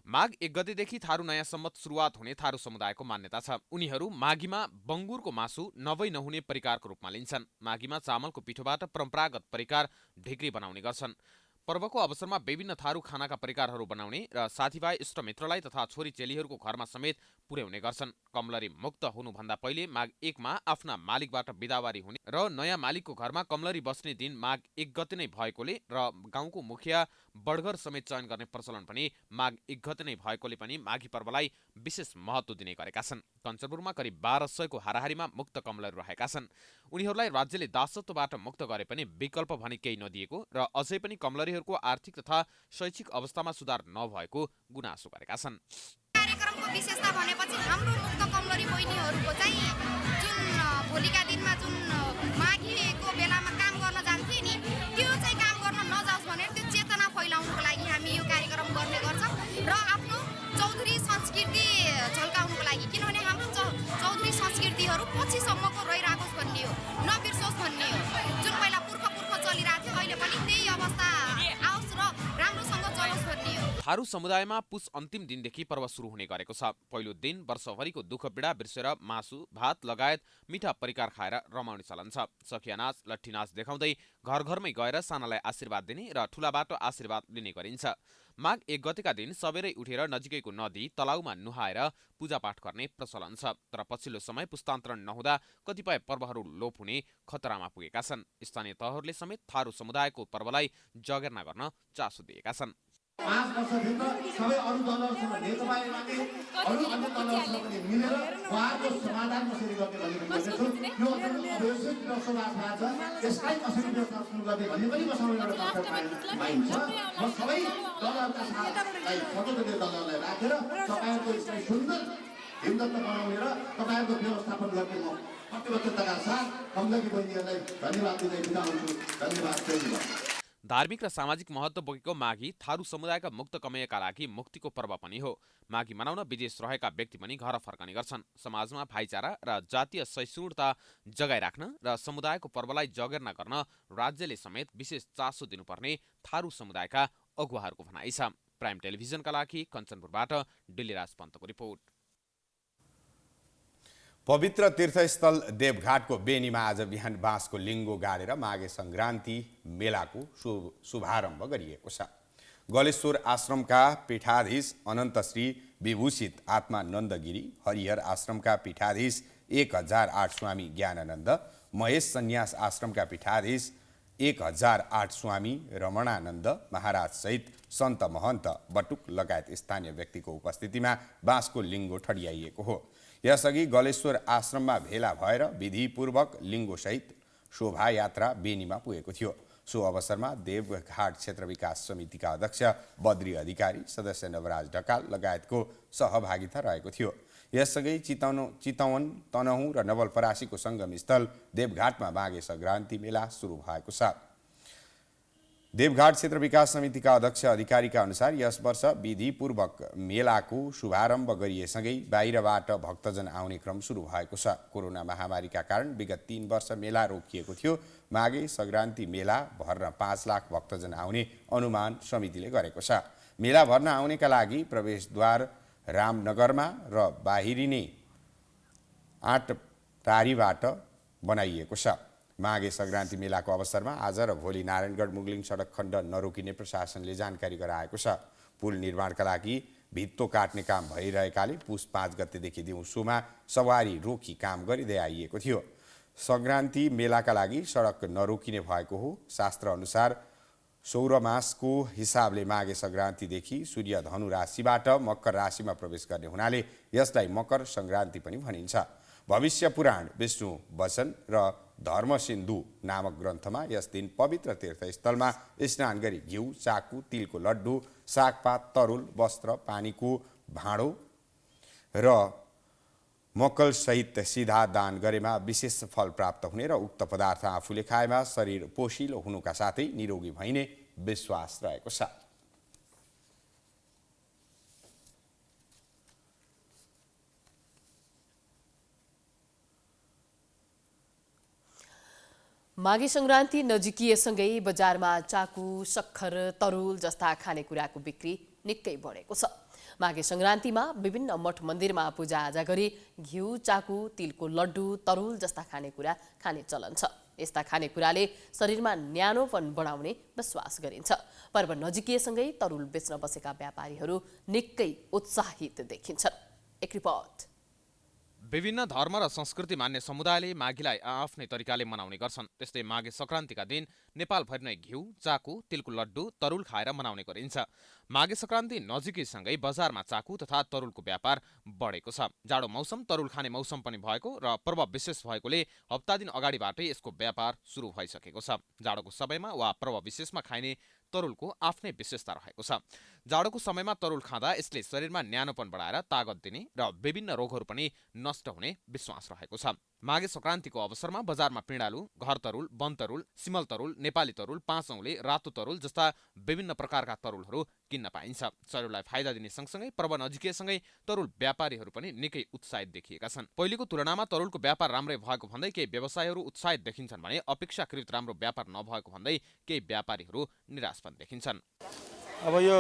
माघ 1 गतेदेखि थारू नयाँ सम्वत सुरुवात हुने थारू समुदायको मान्यता छ। उनीहरू माघीमा बङ्गुरको मासु नभई नहुने परिकारको रूपमा लिन्छन्। माघीमा चामलको पिठोबाट परम्परागत परिकार ढिक्री बनाउने गर्छन्। पर्वको अवसरमा विभिन्न थारू खानाका परिकारहरू बनाउने र साथीभाइ इष्टमित्रलाई तथा छोरी चेलीहरूको घरमा समेत पुर्याउने गर्छन्। कमलरी मुक्त हुनुभन्दा पहिले माघ 1 मा आफ्ना मालिकबाट बिदावारी हुने र नयाँ मालिकको घरमा कमलरी बस्ने दिन माघ 1 गते नै भएकोले र गाउँको मुखिया बडघर समेत चयन गर्ने प्रचलन पनि माघ 1 गते नै भएकोले पनि माघी पर्वलाई विशेष महत्त्व दिने गरेका छन्। कञ्चनपुरमा करिब 1200 को हाराहारीमा मुक्त कमलरी रहेका छन्। उनीहरूलाई राज्यले दासत्वबाट मुक्त गरे पनि विकल्प भने केही नदिएको र अझै पनि कमलरीहरूको आर्थिक तथा शैक्षिक अवस्थामा सुधार नभएको गुनासो गरेका छन्। कार्यक्रमको विशेषता भनेपछि हाम्रो मुक्त कमलरी बहिनीहरूको चाहिँ जुन भोलिका दिनमा जुन माघीको बेलामा काम गर्न जान्थे नि, त्यो चाहिँ काम गर्न नजाओस् भनेर त्यो चेतना फैलाउनको लागि हामी यो कार्यक्रम गर्ने गर्छौँ र आफ्नो चौधरी संस्कृति झल्काउनको लागि। किनभने हाम्रो चौधरी संस्कृतिहरू पछिसम्मको रहिरहेकोस् भन्ने हो, नबिर्सोस् भन्ने हो। जुन पहिला पुर्खा चलिरहेको थियो अहिले पनि त्यही अवस्था आओस् र राम्रोसँग चलोस् भन्ने हो। थारू समुदायमा पुस अन्तिम दिनदेखि पर्व सुरु हुने गरेको छ। पहिलो दिन वर्षभरिको दुःख पीडा बिर्सेर मासु, भात लगायत मिठा परिकार खाएर रमाउने चलन छ। सखिया नाच, लट्ठी नाच देखाउँदै घर घरमै गएर सानालाई आशीर्वाद दिने र ठुलाबाट आशीर्वाद लिने गरिन्छ। माघ 1 गतेका दिन सबेरै उठेर नजिकैको नदी, तलाउमा नुहाएर पूजापाठ गर्ने प्रचलन छ। तर पछिल्लो समय पुस्तान्तरण नहुँदा कतिपय पर्वहरू लोप हुने खतरामा पुगेका छन्। स्थानीय तहहरूले समेत थारू समुदायको पर्वलाई जगेर्ना गर्न चासो दिएका छन्। 5 वर्षभित्र सबै अरू दलहरूसँग नेकपा एमाले अरू अन्य दलहरूसँग पनि मिलेर उहाँको समाधान कसरी गर्ने भन्ने गर्नेछु। यो अव्यवस्थित लोकसभा छ, यसलाई कसरी व्यवस्था सुरु गर्ने भन्ने पनि मसँग एउटा तथ्य पाइन्छ। म सबै दलहरूका साथलाई सर्वदलीय दलहरूलाई राखेर तपाईँहरूको यसलाई सुन्दर हिमदत्त बनाउने र तपाईँहरूको व्यवस्थापन गर्ने म प्रतिबद्धताका साथ कमलकी बहिनीहरूलाई धन्यवाद दिँदै बिदा हुन्छु। धन्यवाद। धार्मिक र सामाजिक महत्त्व बोकेको माघी थारू समुदायका मुक्त कमयका लागि मुक्तिको पर्व पनि हो। माघी मनाउन विदेश रहेका व्यक्ति पनि घर फर्कने गर्छन्। समाजमा भाइचारा र जातीय सहिष्णुता जगाइराख्न र समुदायको पर्वलाई जगेर्ना गर्न राज्यले समेत विशेष चासो दिनुपर्ने थारू समुदायका अगुवाहरूको भनाइ छ। प्राइम टेलिभिजनका लागि कञ्चनपुरबाट डिल्लीराज पन्तको रिपोर्ट। पवित्र तीर्थस्थल देवघाटको बेनीमा आज बिहान बाँसको लिङ्गो गाडेर माघे सङ्क्रान्ति मेलाको शुभारम्भ गरिएको छ। गलेश्वर आश्रमका पीठाधीश अनन्तश्री विभूषित आत्मा नन्दगिरी, हरिहर आश्रमका पीठाधीश 1008 स्वामी ज्ञानानन्द, महेश सन्यास आश्रमका पीठाधीश 1008 स्वामी रमणानन्द महाराज सहित सन्त महन्त बटुक लगायत स्थानीय व्यक्तिको उपस्थितिमा बाँसको लिङ्गो ठडियाइएको हो। यसअघि गलेश्वर आश्रममा भेला भएर विधिपूर्वक लिङ्गोसहित शोभायात्रा बेनीमा पुगेको थियो। सो अवसरमा देवघाट क्षेत्र विकास समितिका अध्यक्ष बद्री अधिकारी, सदस्य नवराज ढकाल लगायतको सहभागिता रहेको थियो। यसअघि चितवन, तनहुँ र नवलपरासीको सङ्गम स्थल देवघाटमा माघे सङ्क्रान्ति मेला सुरु भएको छ। देवघाट क्षेत्र विकास समितिका अध्यक्ष अधिकारीका अनुसार यस वर्ष विधिपूर्वक मेलाको शुभारम्भ गरिएसँगै बाहिरबाट भक्तजन आउने क्रम सुरु भएको छ। कोरोना महामारीका कारण विगत 3 वर्ष मेला रोकिएको थियो। माघे सङ्क्रान्ति मेला भर्न 5 लाख भक्तजन आउने अनुमान समितिले गरेको छ। मेला भर्न आउनेका लागि प्रवेशद्वार रामनगरमा र बाहिरिने 8 टारीबाट बनाइएको छ। माघे सङ्क्रान्ति मेलाको अवसरमा आज र भोलि नारायणगढ मुगलिङ सडक खण्ड नरोकिने प्रशासनले जानकारी गराएको छ। पुल निर्माणका लागि भित्तो काट्ने काम भइरहेकाले पुस 5 गतेदेखि दिउँसोमा सवारी रोकी काम गरिँदै आइएको थियो। सङ्क्रान्ति मेलाका लागि सडक नरोकिने भएको हो। शास्त्र अनुसार सौरमासको हिसाबले माघे सङ्क्रान्तिदेखि सूर्य धनु राशिबाट मकर राशिमा प्रवेश गर्ने हुनाले यसलाई मकर सङ्क्रान्ति पनि भनिन्छ। भविष्य पुराण, विष्णु वचन र धर्म सिन्धु नामक ग्रन्थमा यस दिन पवित्र तीर्थस्थलमा स्नान गरी घिउ, चाकु, तिलको लड्डु, सागपात, तरुल, वस्त्र, पानीको भाँडो र मक्कलसहित सिधा दान गरेमा विशेष फल प्राप्त हुने र उक्त पदार्थ आफूले खाएमा शरीर पोषिलो हुनुका साथै निरोगी भइने विश्वास रहेको छ। माघे सङ्क्रान्ति नजिकिएसँगै बजारमा चाकु, सक्खर, तरुल जस्ता खानेकुराको बिक्री निकै बढेको छ। माघे सङ्क्रान्तिमा विभिन्न मठ मन्दिरमा पूजाआजा गरी घिउ, चाकु, तिलको लड्डु, तरुल जस्ता खानेकुरा खाने चलन छ। यस्ता खानेकुराले शरीरमा न्यानोपन बढाउने विश्वास गरिन्छ। पर्व नजिकिएसँगै तरुल बेच्न बसेका व्यापारीहरू निकै उत्साहित देखिन्छन्। एक रिपोर्ट। विभिन्न धर्म र संस्कृति मान्ने समुदायले माघीलाई आफ्नै तरिकाले मनाउने गर्छन्। त्यस्तै माघे सङ्क्रान्तिका दिन नेपालभरि नै घिउ, चाकु, तिलको लड्डु, तरुल खाएर मनाउने गरिन्छ। माघे सङ्क्रान्ति नजिकैसँगै बजारमा चाकु तथा तरुलको व्यापार बढेको छ। जाडो मौसम तरुल खाने मौसम पनि भएको र पर्व विशेष भएकोले हप्ता दिन अगाडिबाटै यसको व्यापार सुरु भइसकेको छ। जाडोको समयमा वा पर्व विशेषमा खाइने तरुलको आफ्नै विशेषता रहेको छ। जाडोको समयमा तरुल खाँदा यसले शरीरमा न्यानोपन बढाएर तागत दिने र विभिन्न रोगहरू पनि नष्ट हुने विश्वास रहेको छ। माघे सङ्क्रान्तिको अवसरमा बजारमा पिँडालु, घर तरुल, वन तरुल, सिमल तरुल, नेपाली तरुल, 5 औँले, रातो तरुल जस्ता विभिन्न प्रकारका तरुलहरू किन्न पाइन्छ। शरीरलाई फाइदा दिने सँगसँगै पर्व नजिकिएसँगै तरुल व्यापारीहरू पनि निकै उत्साहित देखिएका छन्। पहिलेको तुलनामा तरुलको व्यापार राम्रै भएको भन्दै केही व्यवसायीहरू उत्साहित देखिन्छन् भने अपेक्षाकृत राम्रो व्यापार नभएको भन्दै केही व्यापारीहरू निराश पनि देखिन्छन्। अब यो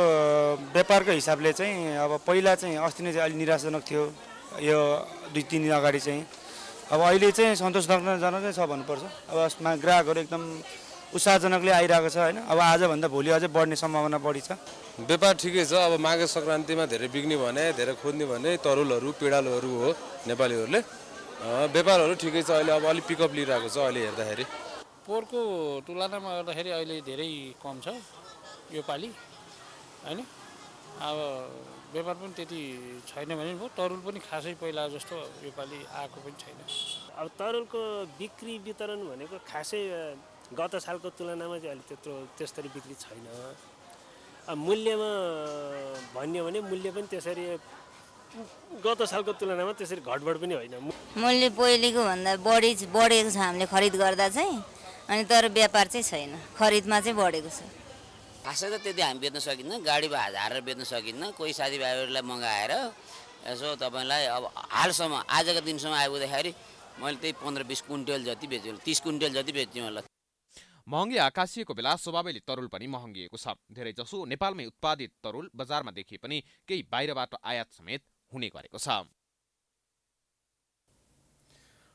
व्यापारको हिसाबले चाहिँ अब पहिला चाहिँ अस्ति नै चाहिँ अलिक निराशाजनक थियो यो 2-3 दिन अगाडि चाहिँ अब अहिले चाहिँ सन्तोषजनक छ भन्नुपर्छ। अब यसमा ग्राहकहरू एकदम उत्साहजनकले आइरहेको छ होइन। अब आजभन्दा भोलि अझै बढ्ने सम्भावना बढी छ। व्यापार ठिकै छ। अब माघे सङ्क्रान्तिमा धेरै बिक्ने भने धेरै खोज्ने भने तरुलहरू पिँडालुहरू हो नेपालीहरूले। व्यापारहरू ठिकै छ। अहिले अब अलिक पिकअप लिइरहेको छ अहिले हेर्दाखेरि। पोहोरको तुलनामा गर्दाखेरि अहिले धेरै कम छ यो पालि होइन। अब व्यापार पनि त्यति छैन भने भयो। तरुल पनि खासै पहिला जस्तो यो पालि आएको पनि छैन। अब तरुलको बिक्री वितरण भनेको खासै गत सालको तुलनामा चाहिँ अलिक त्यसरी बिक्री छैन। अब मूल्यमा भन्यो भने मूल्य पनि त्यसरी गत सालको तुलनामा त्यसरी घटबड पनि होइन। मूल्य पहिलेको भन्दा बढेको छ हामीले खरिद गर्दा चाहिँ, अनि तर व्यापार चाहिँ छैन, खरिदमा चाहिँ बढेको छ। खासै त त्यति हामी बेच्न सकिन्न, गाडीमा हालेर बेच्न सकिन्न। कोही साथीभाइहरूलाई मगाएर यसो तपाईँलाई अब हालसम्म आजको दिनसम्म आइपुग्दाखेरि मैले त्यही 15-20 कुन्टल जति बेच्छु, 30 कुन्टल जति बेच्छु होला। महँगी आकाशिएको बेला स्वभावैले तरुल पनि महँगिएको छ। धेरैजसो नेपालमै उत्पादित तरुल बजारमा देखिए पनि केही बाहिरबाट आयात समेत हुने गरेको छ।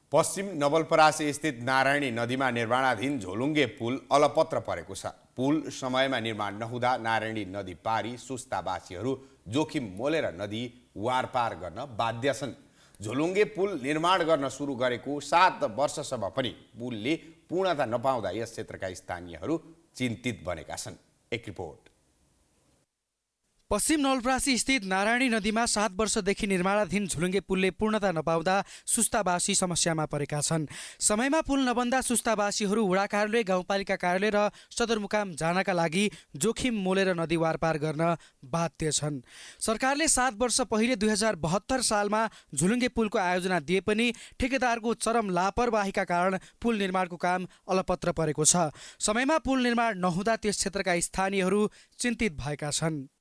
पश्चिम नवलपरासी स्थित नारायणी नदीमा निर्माणाधीन झोलुङ्गे पुल अलपत्र परेको छ। पुल समयमा निर्माण नहुँदा नारायणी नदी पारी सुस्तावासीहरू जोखिम मोलेर नदी वारपार गर्न बाध्य छन्। झोलुङ्गे पुल निर्माण गर्न सुरु गरेको 7 वर्षसम्म पनि पुलले पूर्णता नपाउँदा यस क्षेत्रका स्थानीयहरू चिन्तित बनेका छन्। एक रिपोर्ट। पश्चिम नवलपरासी स्थित नारायणी नदीमा 7 वर्षदेखि निर्माणाधीन झुलुङ्गे पुलले पूर्णता नपाउँदा सुस्तावासी समस्यामा परेका छन्। समयमा पुल नबन्दा सुस्तावासीहरू वडा कार्यालय, गाउँपालिका कार्यालय र सदरमुकाम जानका लागि जोखिम मोलेर नदी वारपार गर्न बाध्य छन्। सरकारले 7 वर्ष पहिले 2072 सालमा झुलुङ्गे पुलको आयोजना दिए पनि ठेकेदारको चरम लापरवाहीका कारण पुल निर्माणको काम अलपत्र परेको छ। समयमा पुल निर्माण नहुँदा त्यस क्षेत्रका स्थानीयहरू चिन्तित भएका छन्।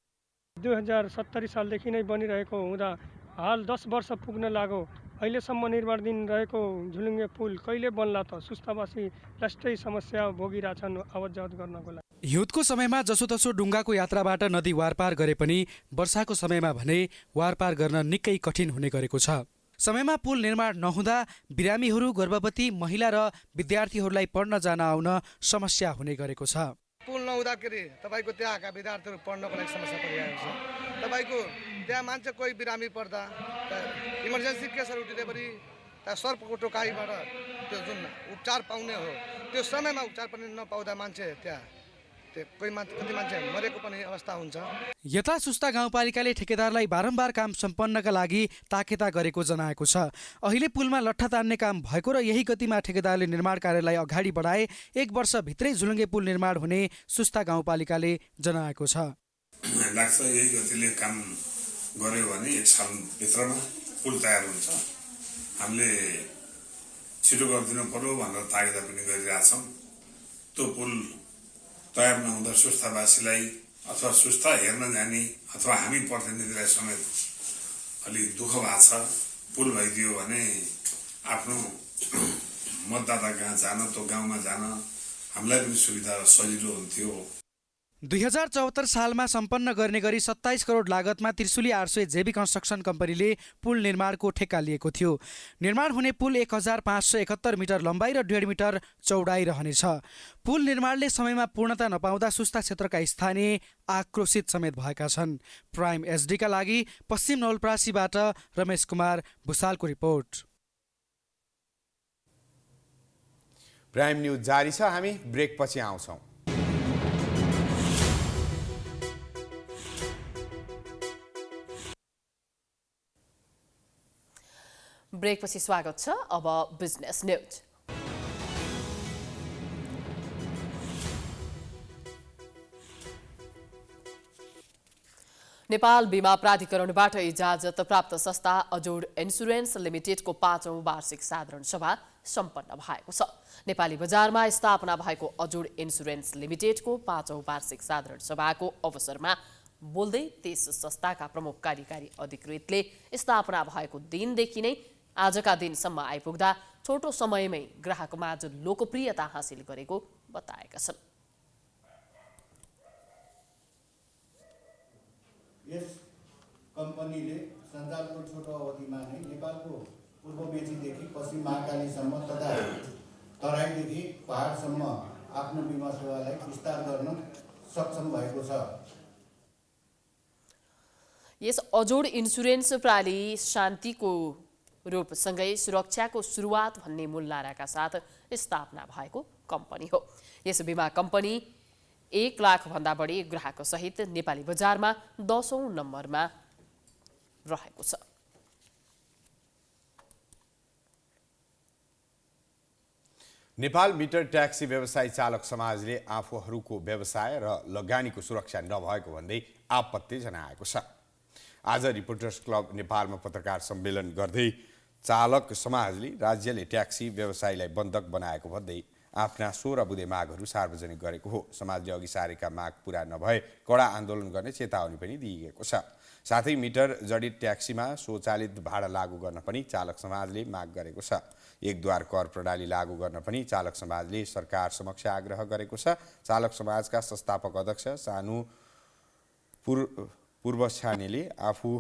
2070 सालदेखि नै बनिरहेको हुँदा हाल 10 वर्ष पुग्न लाग्यो। अहिलेसम्म निर्माणाधीन रहेको झुलुङ्गे पुल कहिले बन्ला त? सुस्तावासी लास्टै समस्या भोगिरहेछन् आवत जावत गर्नको लागि। हिउँदको समयमा जसोतसो डुङ्गाको यात्राबाट नदी वारपार गरे पनि वर्षाको समयमा भने वारपार गर्न निकै कठिन हुने गरेको छ। समयमा पुल निर्माण नहुँदा बिरामीहरू, गर्भवती महिला र विद्यार्थीहरूलाई पढ्न जान आउन समस्या हुने गरेको छ। पुल नहुँदाखेरि तपाईँको त्यहाँका विद्यार्थीहरू पढ्नको लागि समस्या परिरहेको छ। तपाईँको त्यहाँ मान्छे कोही बिरामी पर्दा इमर्जेन्सी केसहरू डेलिभरी त्यहाँ सर्पको टोकाइबाट त्यो जुन उपचार पाउने हो त्यो समयमा उपचार पनि नपाउँदा मान्छे त्यहाँ कति मान्छे मरेको पनि अवस्था हुन्छ। यता सुस्ता गाउँपालिकाले ठेकेदारलाई बारम्बार काम सम्पन्नका लागि ताकेता गरेको जनाएको छ। अहिले पुलमा लट्ठा तान्ने काम भएको र यही गतिमा ठेकेदारले निर्माण कार्यलाई अगाडि बढाए 1 वर्षभित्रै झुलुङ्गे पुल निर्माण हुने सुस्ता गाउँपालिकाले जनाएको छ। लाग्छ यही गतिले काम गर्यो भने 1 सालभित्रमा पुल तयार हुन्छ। हामीले छिटो गरिदिनु पर्यो भनेर ताकेता पनि गरिरहेछौँ। त्यो पुल तयार नहुँदा सुस्तावासीलाई अथवा सुस्ता हेर्न जाने अथवा हामी प्रतिनिधिलाई समेत अलिक दुःख भएको छ। पुल भइदियो भने आफ्नो मतदाता कहाँ जान, त्यो गाउँमा जान हामीलाई पनि सुविधा सजिलो हुन्थ्यो। 2074 सालमा सम्पन्न गर्ने गरी 27 करोड लागतमा त्रिशुली आर्सोय जेबी कन्स्ट्रक्सन कम्पनीले पुल निर्माणको ठेक्का लिएको थियो। निर्माण हुने पुल 1571 मिटर लम्बाइ र 1.5 मिटर चौडाइ रहनेछ। पुल निर्माणले समयमा पूर्णता नपाउँदा सुस्ता क्षेत्रका स्थानीय आक्रोशित समेत भएका छन्। प्राइम एसडी का लागि पश्चिम नवलपरासीबाट रमेश कुमार भुसालको रिपोर्ट। प्राइम न्यूज जारी छ, हामी ब्रेक पछि आउँछौँ। ब्रेकपछि स्वागत छ। अब बिजनेस न्यूज। नेपाल बीमा प्राधिकरणबाट इजाजत प्राप्त संस्था अजोड इन्स्योरेन्स लिमिटेडको 5औं वार्षिक साधारण सभा सम्पन्न भएको छ। नेपाली बजारमा स्थापना भएको अजोड इन्स्योरेन्स लिमिटेडको 5औं वार्षिक साधारण सभाको अवसरमा बोल्दै त्यस संस्थाका प्रमुख कार्यकारी अधिकृतले स्थापना भएको दिनदेखि नै आजका दिनसम्म आइपुग्दा छोटो समयमै ग्राहकमाझ लोकप्रियता हासिल गरेको बताएका छन्। यस कम्पनीले सञ्जालको छोटो अवधिमा नै नेपालको पूर्व मेचीदेखि पश्चिम महाकालीसम्म तथा तराईदेखि पहाडसम्म आफ्नो बिमा सेवालाई विस्तार गर्न सक्षम भएको छ। यस अजोड इन्सुरेन्स प्रणाली शान्तिको रूपसँगै सुरक्षाको सुरुवात भन्ने मूल नाराका साथ स्थापना भएको कम्पनी हो। यस बिमा कम्पनी 1 लाखभन्दा बढी ग्राहकसहित नेपाली बजारमा 10औं नम्बरमा रहेको छ। नेपाल मिटर ट्याक्सी व्यवसायी चालक समाजले आफूहरूको व्यवसाय र लगानीको सुरक्षा नभएको भन्दै आपत्ति जनाएको छ। आज रिपोर्टर्स क्लब नेपालमा पत्रकार सम्मेलन गर्दै चालक समाजले राज्यले ट्याक्सी व्यवसायीलाई बन्धक बनाएको भन्दै आफ्ना 16 बुँदे मागहरू सार्वजनिक गरेको हो। समाजले अघि सारेका माग पूरा नभए कडा आन्दोलन गर्ने चेतावनी पनि दिइएको छ। साथै मिटर जडित ट्याक्सीमा स्वचालित भाडा लागू गर्न पनि चालक समाजले माग गरेको छ। एकद्वार कर प्रणाली लागू गर्न पनि चालक समाजले सरकार समक्ष आग्रह गरेको छ। चालक समाजका संस्थापक अध्यक्ष सानु पूर्वछानेले आफू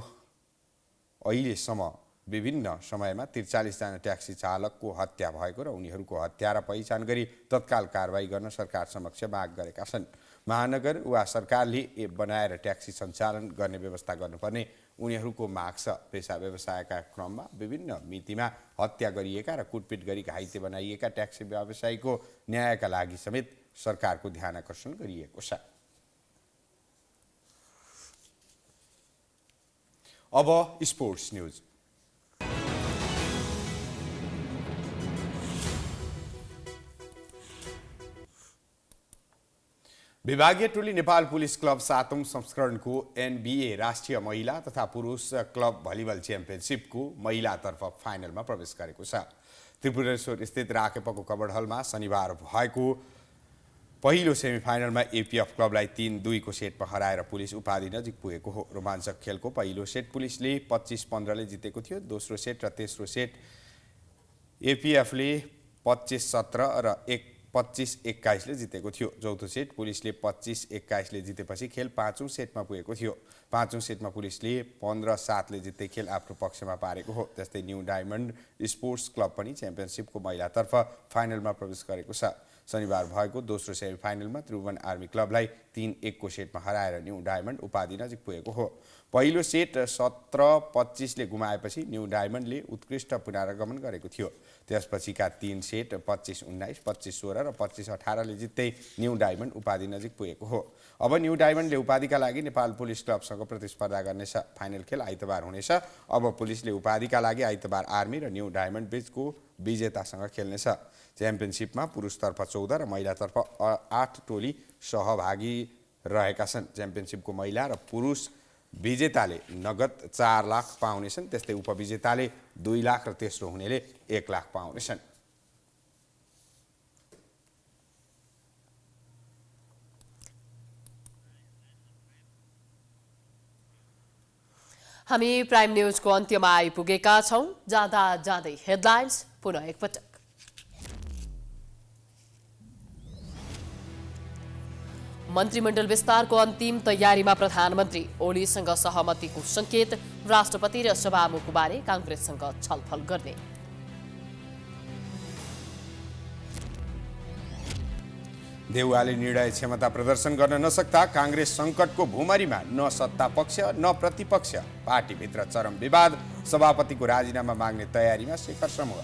अहिलेसम्म विभिन्न समयमा 43 जना ट्याक्सी चालकको हत्या भएको र उनीहरूको हत्यारा पहिचान गरी तत्काल कारबाही गर्न सरकार समक्ष माग गरेका छन्। महानगर वा सरकारले बनाएर ट्याक्सी सञ्चालन गर्ने व्यवस्था गर्नुपर्ने उनीहरूको माग छ। पेसा व्यवसायका क्रममा विभिन्न मितिमा हत्या गरिएका र कुटपिट गरी घाइते बनाइएका ट्याक्सी व्यवसायीको न्यायका लागि समेत सरकारको ध्यान आकर्षण गरिएको छ। अब स्पोर्ट्स न्यूज। विभागीय टोली नेपाल पुलिस क्लब 7औं संस्करणको NBA राष्ट्रिय महिला तथा पुरुष क्लब भलिबल च्याम्पियनसिपको महिलातर्फ फाइनलमा प्रवेश गरेको छ। त्रिपुरेश्वर स्थित राकेपको कबड हलमा शनिबार भएको पहिलो सेमिफाइनलमा एपीएफ क्लबलाई 3-2 को सेटमा हराएर पुलिस उपाधि नजिक पुगेको हो। रोमाञ्चक खेलको पहिलो सेट पुलिसले 25-15 ले जितेको थियो। दोस्रो सेट र तेस्रो सेट एपीएफले 25-17 र 25-21 ले जितेको थियो। चौथो सेट पुलिसले 25-21 ले जितेपछि खेल 5औं सेटमा पुगेको थियो। 5औं सेटमा पुलिसले 15-7 ले जित्दै खेल आफ्नो पक्षमा पारेको हो। त्यस्तै न्यू डायमन्ड स्पोर्ट्स क्लब पनि च्याम्पियनसिपको महिलातर्फ फाइनलमा प्रवेश गरेको छ। शनिबार भएको दोस्रो सेमिफाइनलमा त्रिभुवन आर्मी क्लबलाई 3-1 को सेटमा हराएर न्यू डायमन्ड उपाधि नजिक पुगेको हो। पहिलो सेट 17-25 ले गुमाएपछि न्यू डायमन्डले उत्कृष्ट पुनरागमन गरेको थियो। त्यसपछिका 3 सेट 25-19, 25-16 र 25-18 ले जित्दै न्यू डायमन्ड उपाधि नजिक पुगेको हो। अब न्यू डायमन्डले उपाधिका लागि नेपाल पुलिस क्लबसँग प्रतिस्पर्धा गर्नेछ। फाइनल खेल आइतबार हुनेछ। अब पुलिसले उपाधिका लागि आइतबार आर्मी र न्यू डायमन्ड बीचको विजेतासँग खेल्नेछ। च्याम्पियनसिपमा पुरुषतर्फ 14 र महिलातर्फ 8 टोली सहभागी रहेका छन्। च्याम्पियनसिपको महिला र पुरुष विजेताले नगद 4 लाख पाउनेछन्। त्यस्तै उपविजेताले 2 लाख र तेस्रो हुनेले 1 लाख पाउनेछन्। हामी प्राइम न्यूजको अन्त्यमा आइपुगेका छौं। जाँदा जाँदै हेडलाइन्स पुनः एकपटक। मन्त्रीमण्डल विस्तारको अन्तिम तयारीमा प्रधानमन्त्री, ओलीसँग सहमतिको संकेत। राष्ट्रपति र सभामुखबारे कांग्रेससँग छलफल गर्ने। देउवाले निर्णय क्षमता प्रदर्शन गर्न नसक्दा कांग्रेस संकटको भूमरीमा न सत्ता पक्ष न प्रतिपक्ष। पार्टीभित्र चरम विवाद। सभापतिको राजीनामा माग्ने तयारीमा शेखर समूह।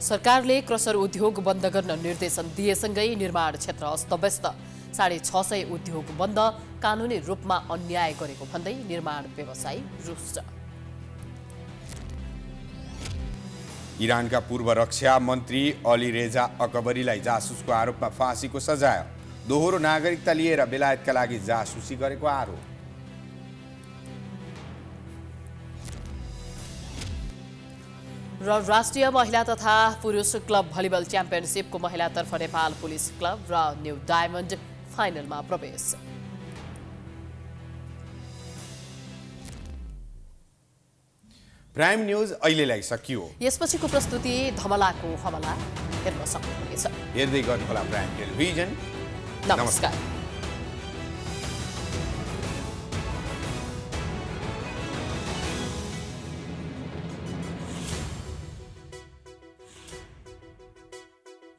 सरकारले क्रसर उद्योग बन्द गर्न निर्देशन दिएसँगै निर्माण क्षेत्र अस्तव्यस्त। 650 उद्योग बन्द। कानुनी रूपमा अन्याय गरेको भन्दै निर्माण व्यवसायी रुष्ट। इरानका पूर्व रक्षा मन्त्री अली रेजा अकबरीलाई जासुसको आरोपमा फाँसीको सजाय। दोहोरो नागरिकता लिएर बेलायतका लागि जासुसी गरेको आरोप। र राष्ट्रिय महिला तथा पुरुष क्लब भलिबल च्याम्पियनसिपको महिलातर्फ नेपाल पुलिस क्लब र न्यू डायमन्ड फाइनलमा प्रवेश। प्राइम न्यूज अहिलेलाई सकियो। यसपछिको प्रस्तुति धमलाको हमला हेर्न सक्नुहुनेछ। हेर्दै गर्नुहोला प्राइम टेलिभिजन। नमस्कार।